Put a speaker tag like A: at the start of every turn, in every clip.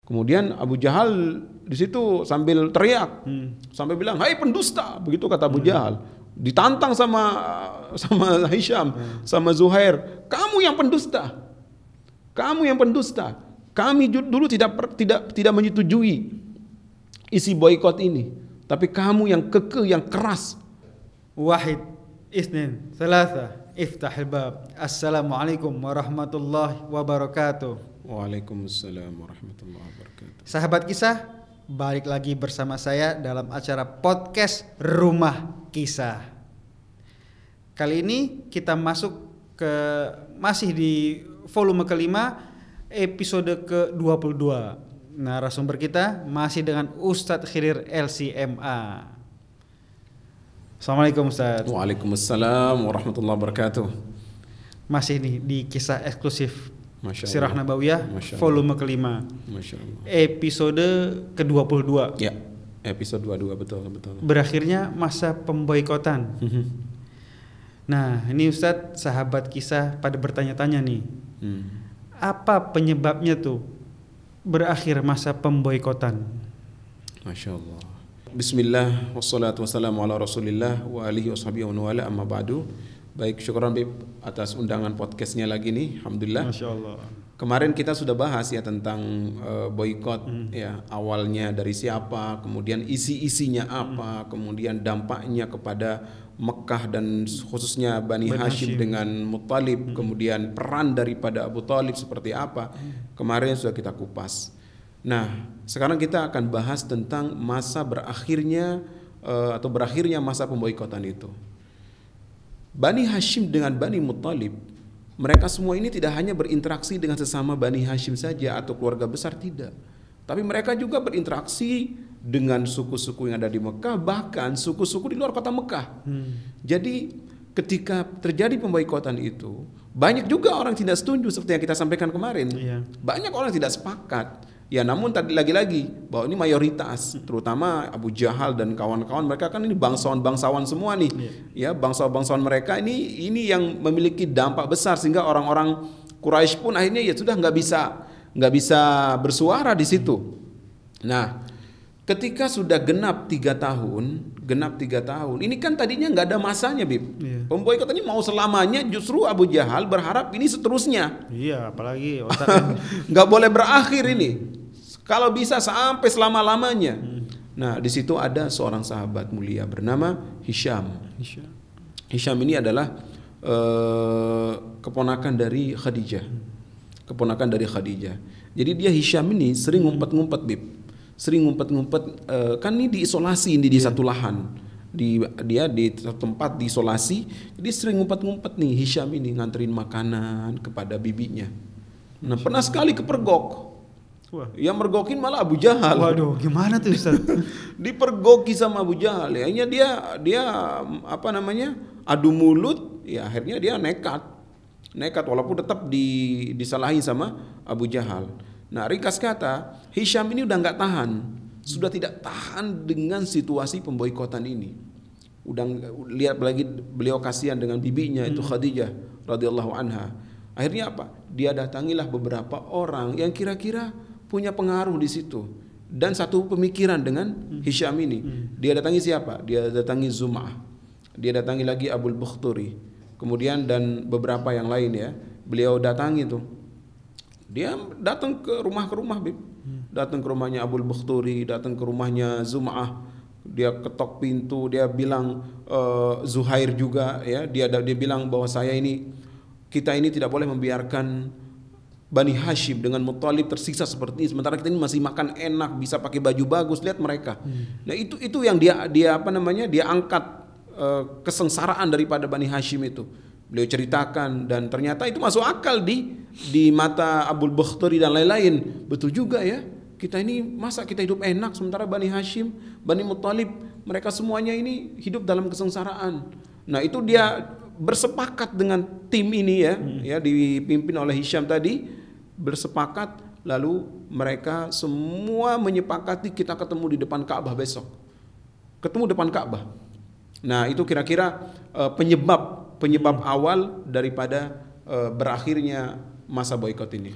A: Kemudian Abu Jahal di situ sambil teriak, sampai bilang, "Hai pendusta!" Begitu kata Abu Jahal. Ditantang sama Hisham, sama Zuhair, "Kamu yang pendusta. Kamu yang pendusta. Kami dulu tidak menyetujui isi boikot ini, tapi kamu yang kekeh, yang keras."
B: Wahid, Isnin, Thalatha, Iftahil bab. Assalamualaikum warahmatullahi wabarakatuh.
A: Waalaikumsalam warahmatullahi wabarakatuh.
B: Sahabat kisah, balik lagi bersama saya dalam acara podcast Rumah Kisah. Kali ini kita masih di volume kelima, episode ke-22. Narasumber kita masih dengan Ustadz Khidir LCMA. Assalamualaikum Ustadz.
A: Waalaikumsalam warahmatullahi wabarakatuh.
B: Masih nih di kisah eksklusif Sirah
A: Masya
B: Nabawiyah volume kelima,
A: Allah.
B: episode ke-22.
A: Ya, episode 22 betul.
B: Berakhirnya masa pemboikotan. Nah, ini Ustadz, sahabat kisah pada bertanya-tanya nih, apa penyebabnya tuh berakhir masa pemboikotan?
A: Masya Allah. Bismillah, wassalatu wassalamu ala rasulillah wa alihi washabihi wa wala, amma ba'du. Baik, syukuran Bib atas undangan podcastnya lagi nih, alhamdulillah.
B: Masya Allah.
A: Kemarin kita sudah bahas ya tentang boikot, ya awalnya dari siapa, kemudian isi-isinya apa, kemudian dampaknya kepada Mekah dan khususnya Bani Hashim dengan Muttalib, kemudian peran daripada Abu Thalib seperti apa. Kemarin sudah kita kupas. Nah, sekarang kita akan bahas tentang masa berakhirnya masa pemboikotan itu. Bani Hashim dengan Bani Muttalib, mereka semua ini tidak hanya berinteraksi dengan sesama Bani Hashim saja atau keluarga besar, tidak. Tapi mereka juga berinteraksi dengan suku-suku yang ada di Mekah, bahkan suku-suku di luar kota Mekah. Jadi ketika terjadi pemboikotan itu, banyak juga orang tidak setuju seperti yang kita sampaikan kemarin. Banyak orang tidak sepakat. Ya, namun tadi lagi-lagi bahwa ini mayoritas, terutama Abu Jahal dan kawan-kawan mereka kan ini bangsawan semua nih. Ya, bangsawan mereka ini yang memiliki dampak besar sehingga orang-orang Quraisy pun akhirnya ya sudah nggak bisa bersuara di situ. Nah, ketika sudah genap 3 tahun, ini kan tadinya nggak ada masanya, Bib. Pemboikotan ini mau selamanya, justru Abu Jahal berharap ini seterusnya.
B: Iya, apalagi otaknya
A: nggak boleh berakhir ini. Kalau bisa sampai selama-lamanya. Nah, di situ ada seorang sahabat mulia bernama Hisham. Hisham ini adalah keponakan dari Khadijah. Jadi dia Hisham ini sering ngumpet-ngumpet, Bib. Kan ini diisolasi di satu lahan. Dia di satu tempat diisolasi. Jadi sering ngumpet-ngumpet nih Hisham ini nganterin makanan kepada bibinya. Nah, pernah sekali kepergok. Yang mergokin malah Abu Jahal.
B: Waduh, gimana tuh Ustaz?
A: Dipergoki sama Abu Jahal. Akhirnya dia adu mulut. Ya akhirnya dia nekat walaupun tetap disalahi sama Abu Jahal. Nah, ringkas kata, Hisham ini udah nggak tahan, sudah tidak tahan dengan situasi pemboikotan ini. Udah lihat lagi beliau kasihan dengan bibinya itu Khadijah radhiyallahu anha. Akhirnya apa? Dia datangilah beberapa orang yang kira-kira punya pengaruh di situ dan satu pemikiran dengan Hisham ini. Dia datangi siapa? Dia datangi Zum'ah. Dia datangi lagi Abul Bukhturi. Kemudian dan beberapa yang lain ya. Beliau datangi tuh. Dia datang ke rumah Bib. Datang ke rumahnya Abul Bukhturi, datang ke rumahnya Zum'ah. Dia ketok pintu, dia bilang Zuhair juga ya. Dia bilang bahwa kita ini tidak boleh membiarkan Bani Hashim dengan Muttalib tersiksa seperti ini, sementara kita ini masih makan enak, bisa pakai baju bagus, lihat mereka. Nah, itu yang dia angkat kesengsaraan daripada Bani Hashim itu. Beliau ceritakan dan ternyata itu masuk akal di mata Abul Bukhturi dan lain-lain. Betul juga ya. Kita ini masa kita hidup enak sementara Bani Hashim, Bani Muttalib, mereka semuanya ini hidup dalam kesengsaraan. Nah, itu dia bersepakat dengan tim ini ya dipimpin oleh Hisham tadi, bersepakat lalu mereka semua menyepakati kita ketemu di depan Ka'bah besok. Ketemu depan Ka'bah. Nah, itu kira-kira penyebab awal daripada berakhirnya masa boikot ini.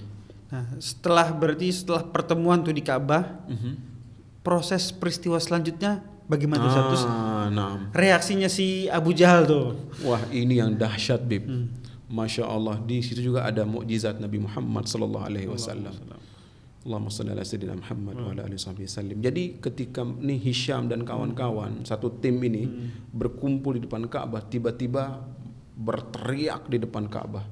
B: Nah, setelah pertemuan tuh di Ka'bah, proses peristiwa selanjutnya bagaimana Ustaz? Terus reaksinya si Abu Jahal tuh.
A: Wah, ini yang dahsyat, Bib. Masya Allah, di situ juga ada mukjizat Nabi Muhammad sallallahu alaihi wasallam. Allahumma shalli ala sayyidina Muhammad wa ala alihi wasallam. Jadi ketika nih Hisham dan kawan-kawan satu tim ini berkumpul di depan Ka'bah, tiba-tiba berteriak di depan Ka'bah.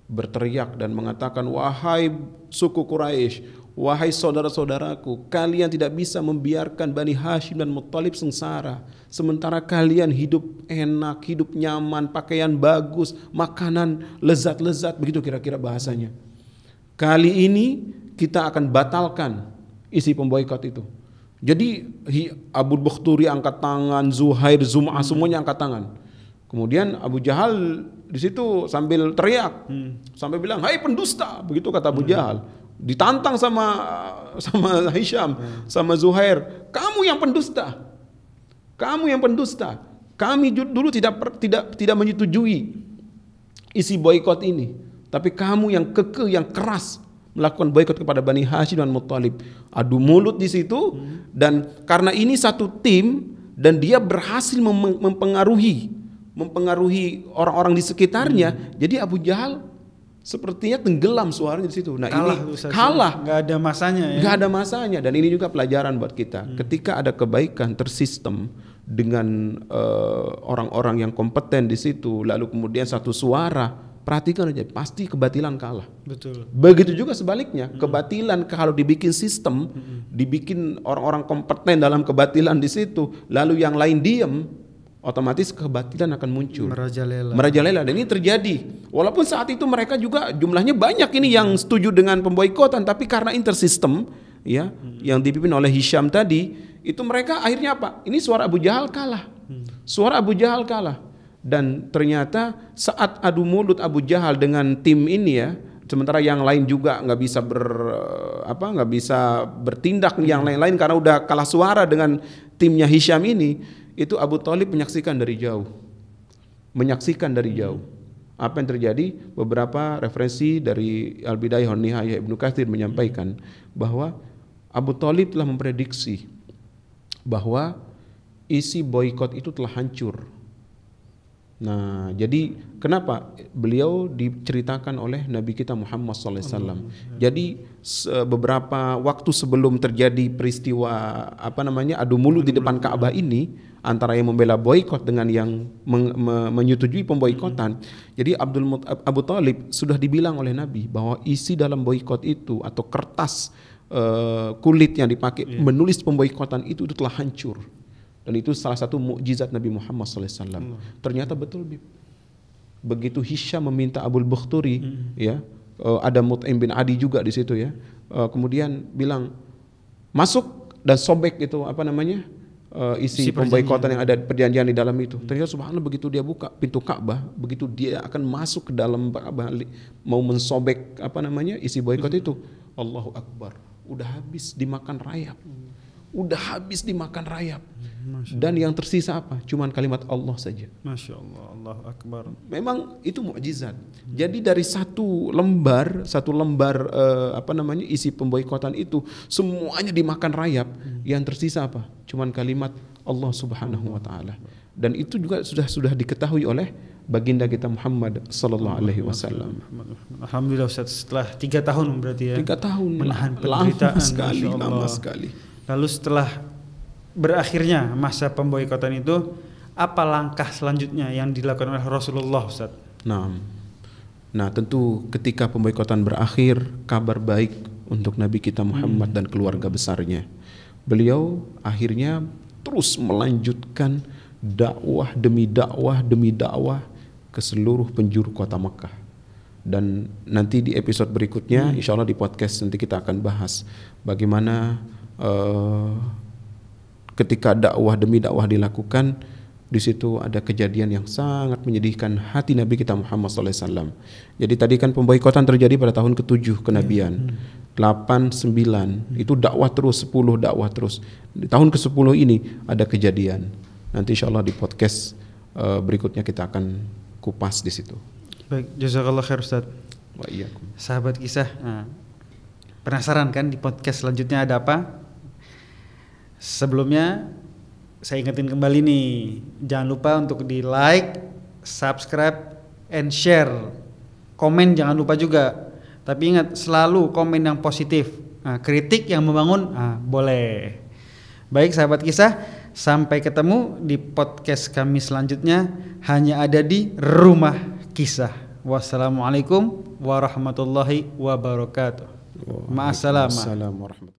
A: Berteriak dan mengatakan, wahai suku Quraisy, wahai saudara-saudaraku, kalian tidak bisa membiarkan Bani Hashim dan Muttalib sengsara, sementara kalian hidup enak, hidup nyaman, pakaian bagus, makanan lezat-lezat, begitu kira-kira bahasanya. Kali ini kita akan batalkan isi pemboikot itu. Jadi Abu Bakhturi angkat tangan, Zuhair, Zum'ah semuanya angkat tangan. Kemudian Abu Jahal di situ sambil teriak, sampai bilang, "Hai pendusta!" Begitu kata Abu Jahal. Ditantang sama Hisham, sama Zuhair, "Kamu yang pendusta. Kamu yang pendusta. Kami dulu tidak menyetujui isi boikot ini, tapi kamu yang kekeh, yang keras melakukan boikot kepada Bani Hashim dan Muttalib." Adu mulut di situ, dan karena ini satu tim dan dia berhasil mempengaruhi orang-orang di sekitarnya, jadi Abu Jahal sepertinya tenggelam suaranya di situ. Nah, kalah,
B: nggak ada masanya ya.
A: Nggak ada masanya, dan ini juga pelajaran buat kita. Ketika ada kebaikan tersistem dengan orang-orang yang kompeten di situ, lalu kemudian satu suara, perhatikan aja, pasti kebatilan kalah.
B: Betul.
A: Begitu juga sebaliknya, kebatilan kalau dibikin sistem, dibikin orang-orang kompeten dalam kebatilan di situ, lalu yang lain diem, otomatis kebatilan akan muncul, merajalela. Dan ini terjadi. Walaupun saat itu mereka juga jumlahnya banyak ini yang setuju dengan pemboikotan, tapi karena intersistem ya, yang dipimpin oleh Hisham tadi, itu mereka akhirnya apa? Ini suara Abu Jahal kalah. Suara Abu Jahal kalah. Dan ternyata saat adu mulut Abu Jahal dengan tim ini ya, sementara yang lain juga nggak bisa bertindak yang lain-lain karena udah kalah suara dengan timnya Hisham ini. Itu Abu Thalib menyaksikan dari jauh. Apa yang terjadi? Beberapa referensi dari Al-Bidayah wan Nihayah Ibnu Katsir menyampaikan bahwa Abu Thalib telah memprediksi bahwa isi boikot itu telah hancur. Nah, jadi kenapa beliau diceritakan oleh Nabi kita Muhammad SAW. Jadi beberapa waktu sebelum terjadi peristiwa adu mulut di depan Ka'bah ini, antara yang membela boikot dengan yang menyetujui pemboikotan. Jadi Abu Thalib sudah dibilang oleh Nabi bahwa isi dalam boikot itu atau kertas kulit yang dipakai menulis pemboikotan itu telah hancur. Dan itu salah satu mukjizat Nabi Muhammad SAW. Ternyata betul, Bib. Begitu Hisham meminta Abu Bakhturi, ya, ada Mut'im bin Adi juga di situ ya. Kemudian bilang masuk dan sobek itu isi pemboikotan yang ada perjanjian di dalam itu. Ternyata subhanallah begitu dia buka pintu Ka'bah, begitu dia akan masuk ke dalam Ka'bah mau mensobek isi boikot itu, Allahu Akbar, udah habis dimakan rayap. Dan yang tersisa apa? Cuman kalimat Allah saja.
B: Masya Allah, Allahu Akbar.
A: Memang itu mukjizat. Jadi dari satu lembar isi pemboikotan itu semuanya dimakan rayap. Yang tersisa apa? Cuman kalimat Allah Subhanahu wa taala. Dan itu juga sudah diketahui oleh baginda kita Muhammad sallallahu alaihi wasallam.
B: Alhamdulillah Ustaz, setelah 3 tahun berarti ya.
A: 3 tahun
B: menahan penderitaan
A: lama sekali.
B: Lalu setelah berakhirnya masa pemboikotan itu, apa langkah selanjutnya yang dilakukan oleh Rasulullah, Ustaz?
A: Nah, tentu ketika pemboikotan berakhir, kabar baik untuk Nabi kita Muhammad dan keluarga besarnya. Beliau akhirnya terus melanjutkan dakwah demi dakwah ke seluruh penjuru kota Mekah. Dan nanti di episode berikutnya, insya Allah di podcast nanti kita akan bahas bagaimana ketika dakwah demi dakwah dilakukan, di situ ada kejadian yang sangat menyedihkan hati Nabi kita Muhammad SAW. Jadi tadi kan pemboikotan terjadi pada tahun ke-7 kenabian, 8, 9 itu dakwah terus, 10 dakwah terus. Di tahun ke-10 ini ada kejadian. Nanti insya Allah di podcast berikutnya kita akan kupas di situ.
B: Baik, jazakallah khair Ustaz.
A: Wa iyyakum.
B: Sahabat kisah. Penasaran kan di podcast selanjutnya ada apa? Sebelumnya saya ingetin kembali nih, jangan lupa untuk di like, subscribe, and share. Komen jangan lupa juga. Tapi ingat selalu komen yang positif. Nah, kritik yang membangun boleh. Baik sahabat kisah, sampai ketemu di podcast kami selanjutnya hanya ada di Rumah Kisah. Wassalamualaikum warahmatullahi wabarakatuh. Ma'assalamah.